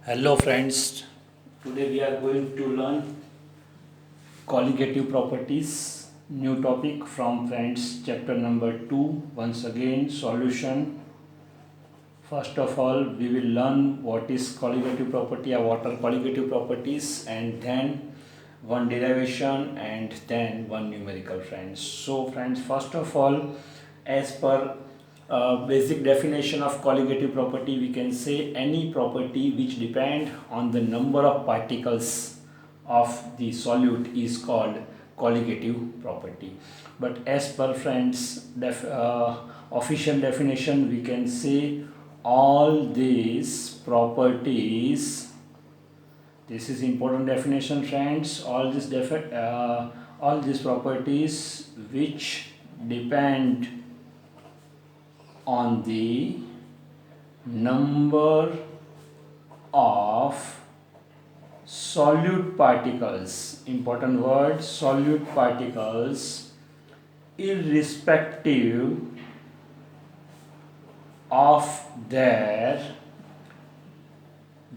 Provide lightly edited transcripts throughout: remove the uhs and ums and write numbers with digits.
Hello friends, today we are going to learn colligative properties, new topic from friends chapter number 2. Once again solution. First of all we will learn what is colligative property or what are colligative properties, and then one derivation and then one numerical friends. So friends, first of all, as per basic definition of colligative property, we can say any property which depend on the number of particles of the solute is called colligative property. But as per friends official definition, we can say all these properties, this is important definition friends, all these properties which depend on the number of solute particles, important word, solute particles, irrespective of their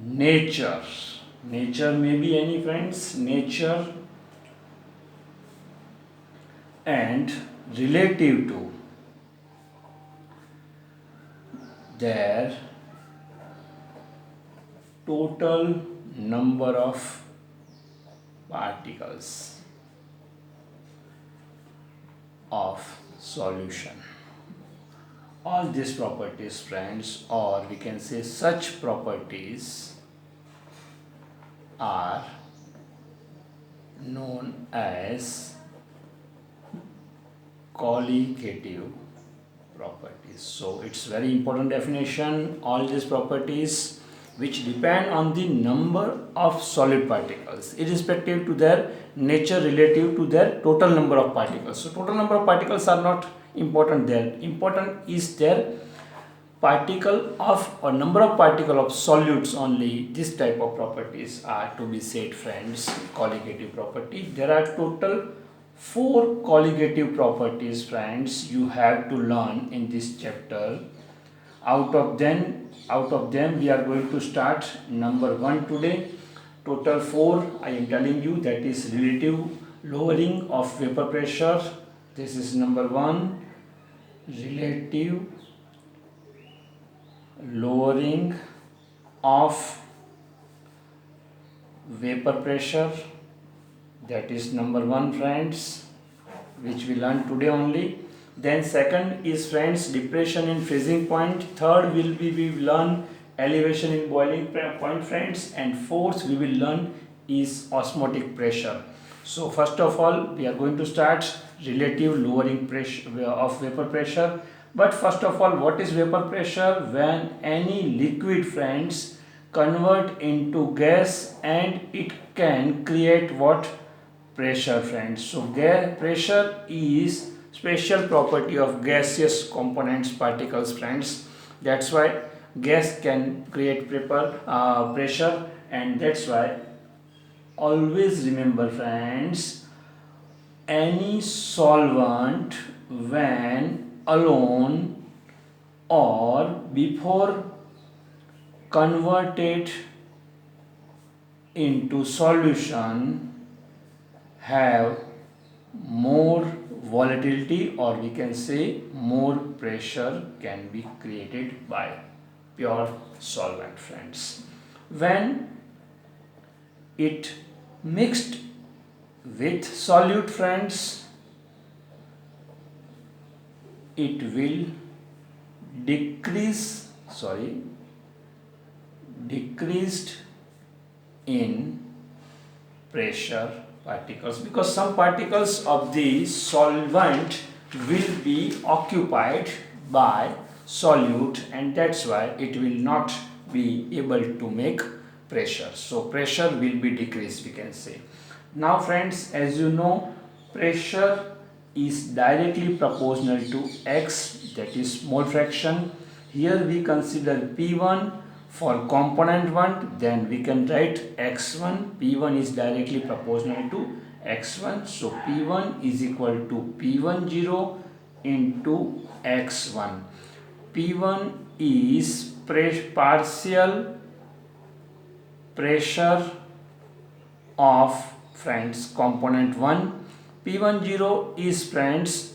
nature. Nature may be any friends, nature, and relative to their total number of particles of solution. All these properties friends, or we can say such properties, are known as colligative properties. So it's very important definition, all these properties which depend on the number of solid particles irrespective to their nature relative to their total number of particles. So total number of particles are not important there, important is their particle of or number of particle of solutes only. This type of properties are to be said friends colligative property. There are total 4 colligative properties friends you have to learn in this chapter. Out of them we are going to start number 1 today. Total 4 I am telling you, that is relative lowering of vapor pressure. This is number 1, relative lowering of vapor pressure. That is number 1 friends, which we learned today only. Then second is friends depression in freezing point. Third will be we learn elevation in boiling point friends, and fourth we will learn is osmotic pressure. So first of all we are going to start relative lowering pressure of vapor pressure. But first of all, what is vapor pressure? When any liquid friends convert into gas and it can create what? Pressure friends. So pressure is special property of gaseous components particles friends. That's why gas can create pressure, and that's why always remember friends, any solvent when alone or before converted into solution have more volatility, or we can say more pressure can be created by pure solvent friends. When it mixed with solute friends, it will decreased in pressure particles, because some particles of the solvent will be occupied by solute, and that's why it will not be able to make pressure. So pressure will be decreased, we can say. Now friends, as you know, pressure is directly proportional to x, that is mole fraction. Here we consider P1 for component 1, then we can write x1. P1 is directly proportional to x1, so P1 is equal to P10 into x1. P1 is partial pressure of friends component 1. P10 is friends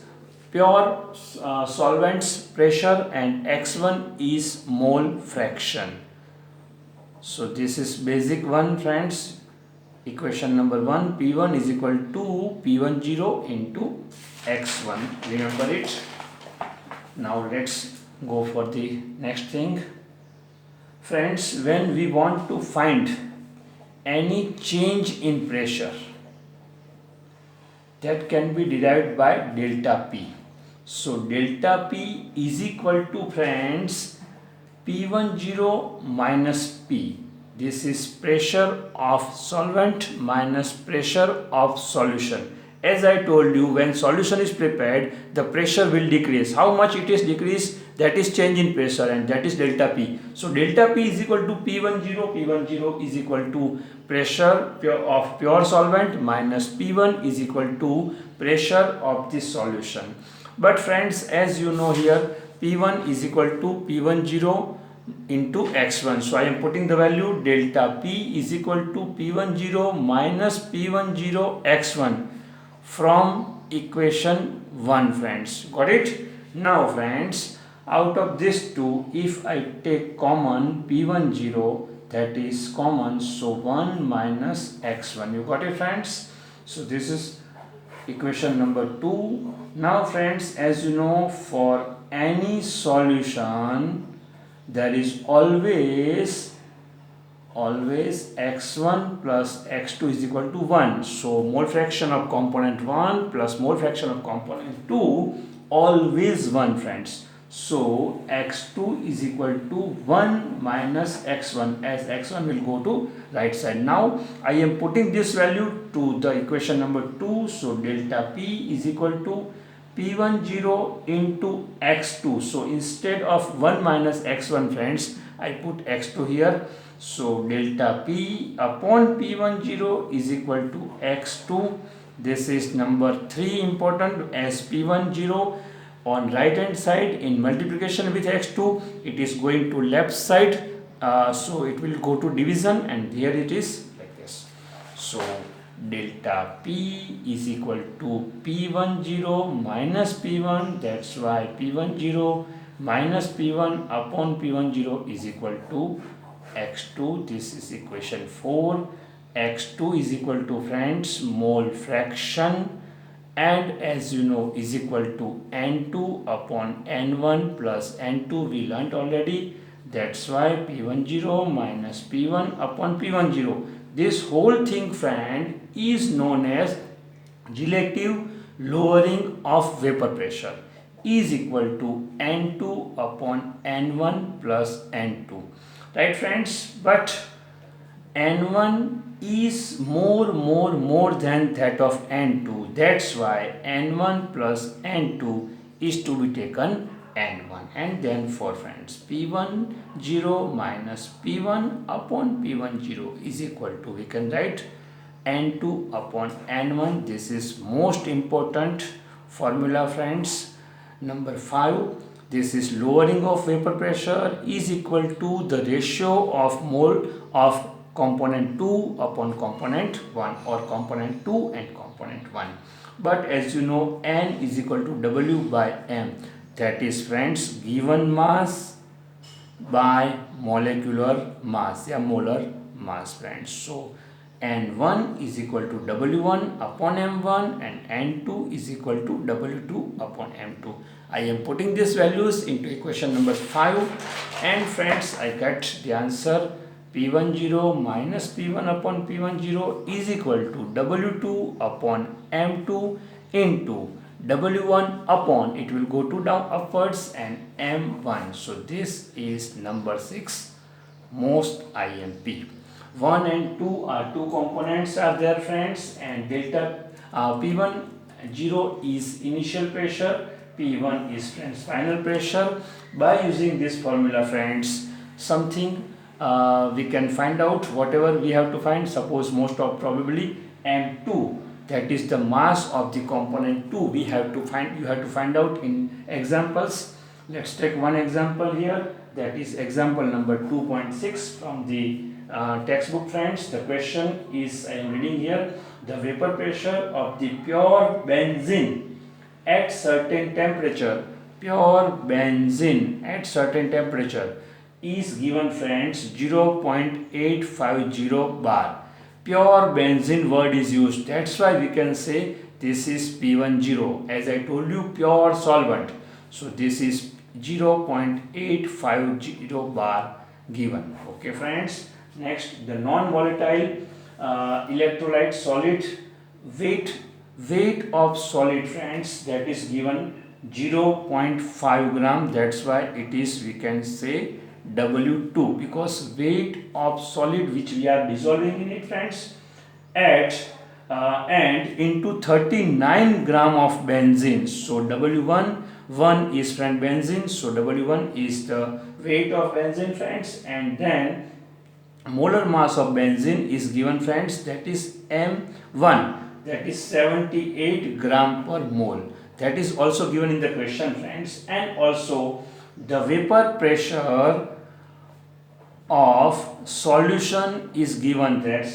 pure solvent's pressure and x1 is mole fraction. So this is basic one friends. Equation number 1, P1 is equal to P10 into x1. Remember it. Now let's go for the next thing. Friends, when we want to find any change in pressure, that can be derived by delta P. So delta P is equal to friends P10 minus P. This is pressure of solvent minus pressure of solution. As I told you, when solution is prepared, the pressure will decrease. How much it is decreased? That is change in pressure, and that is delta P. So delta P is equal to P10. P10 is equal to pressure of pure solvent minus P1 is equal to pressure of the solution. But friends, as you know here, P1 is equal to P10 into x1. So I am putting the value delta P is equal to P10 minus P10 x1 from equation 1 friends. Got it? Now friends, out of this two, if I take common P10, that is common, so 1 minus x1. You got it friends? So this is equation number 2. Now friends, as you know, for any solution there is always x1 plus x2 is equal to 1. So mole fraction of component 1 plus mole fraction of component 2 always 1 friends. So x2 is equal to 1 minus x1, as x1 will go to right side. Now I am putting this value to the equation number 2. So delta P is equal to P10 into x2. So instead of 1 minus x1 friends, I put x2 here. So delta P upon P10 is equal to x2. This is number 3 important, as P10 on right hand side in multiplication with x2, it is going to left side, so it will go to division, and here it is like this. So delta P is equal to P10 minus P1, that's why P10 minus P1 upon P10 is equal to x2. This is equation 4. x2 is equal to friends mole fraction, and as you know is equal to N2 upon N1 plus N2 we learnt already. That's why P10 minus P1 upon P10. This whole thing friend is known as relative lowering of vapor pressure is equal to N2 upon N1 plus N2. Right friends? But N1 is more than that of N2. That's why N1 plus N2 is to be taken N1. And then for friends, P10 minus P1 upon P10 is equal to, we can write N2 upon N1. This is most important formula friends. Number 5, this is lowering of vapor pressure is equal to the ratio of mole of component 2 upon component 1, or component 2 and component 1. But as you know, N is equal to W by M. That is friends given mass by molecular mass, या molar mass friends. So N1 is equal to W1 upon M1 and N2 is equal to W2 upon M2. I am putting these values into equation number 5, and friends I get the answer P10 minus P1 upon P10 is equal to W2 upon M2 into W1 upon, it will go to down upwards, and M1. So this is number 6 most IMP. 1 and 2 are two components are there friends, and delta P10 is initial pressure, P1 is friends final pressure. By using this formula friends, something we can find out whatever we have to find. Suppose most of probably M2, that is the mass of the component 2, we have to find, you have to find out in examples. Let's take one example here. that is example number 2.6 from the textbook, friends. The question is, I am reading here, the vapor pressure of the pure benzene at certain temperature, pure benzene at certain temperature is given, friends, 0.850 bar. Pure benzene word is used, that's why we can say this is P10. As I told you, pure solvent, so this is 0.850 bar given. Okay, friends. Next, the non-volatile electrolyte solid weight of solid, friends, that is given 0.5 gram. That's why it is, we can say, W2, because weight of solid which we are dissolving in it, friends, at and into 39 gram of benzene. So W1 is, friend, benzene, so W1 is the weight of benzene, friends, and then molar mass of benzene is given, friends, that is M1, that is 78 gram per mole. That is also given in the question, friends. And also the vapor pressure of solution is given, that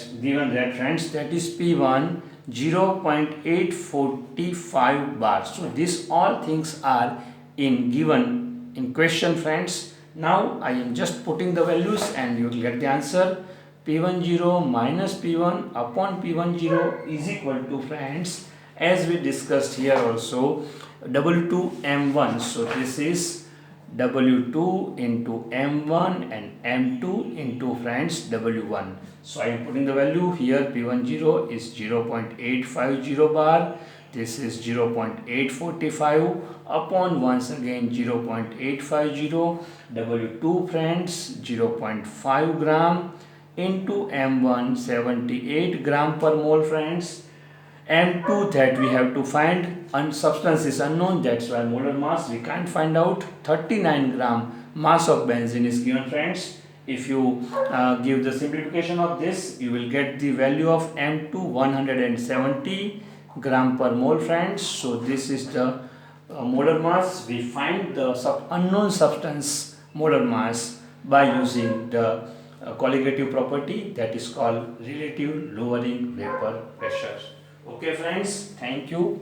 friends, that is P1 0.845 bar. So these all things are given in question, friends. Now I am just putting the values and you will get the answer. P10 minus P1 upon P10 is equal to, friends, as we discussed here also, W2 M1. So this is W2 into M1 and M2 into, friends, W1. So I am putting the value here. P10 is 0.850 bar. This is 0.845 upon, once again, 0.850. W2, friends, 0.5 gram into M1, 78 gram per mole, friends. M2, that we have to find, and substance is unknown, that's why molar mass we can't find out. 39 gram mass of benzene is given, friends. If you give the simplification of this, you will get the value of M2 170 gram per mole, friends. So this is the molar mass. We find the unknown substance molar mass by using the colligative property, that is called relative lowering vapor pressure. Okay, friends, thank you.